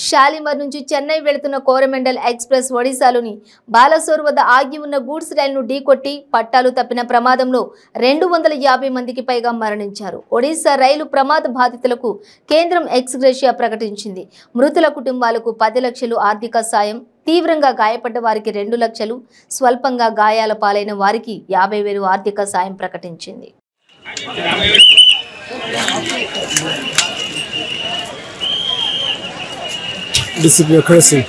షాలిమర్ నుంచి చెన్నై వెళుతున్న కోరమండల్ ఎక్స్ప్రెస్ ఒడిశాలోని బాలసోర్ వద్ద ఆగి ఉన్న గూడ్స్ రైలును ఢీకొట్టి పట్టాలు తప్పిన ప్రమాదంలో 250 మందికి పైగా మరణించారు. ఒడిశా రైలు ప్రమాద బాధితులకు కేంద్రం ఎక్స్‌గ్రేషియా ప్రకటించింది. మృతుల కుటుంబాలకు 10 లక్షలు ఆర్థిక సాయం, తీవ్రంగా గాయపడ్డ వారికి 2 లక్షలు, స్వల్పంగా గాయాల పాలైన వారికి 50,000 ఆర్థిక సాయం ప్రకటించింది. Discipline cursing.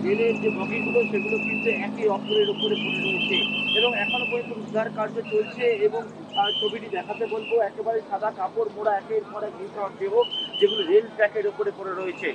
রেলের যে বগিগুলো সেগুলো কিন্তু একই অপরের উপরে পড়ে রয়েছে এবং এখনো পর্যন্ত উদ্ধার কার্য চলছে এবং ছবিটি দেখাতে বলবো একেবারে সাদা কাপড় মোড়া একের পর এক দেহ যেগুলো রেল ট্র্যাকের উপরে পড়ে রয়েছে।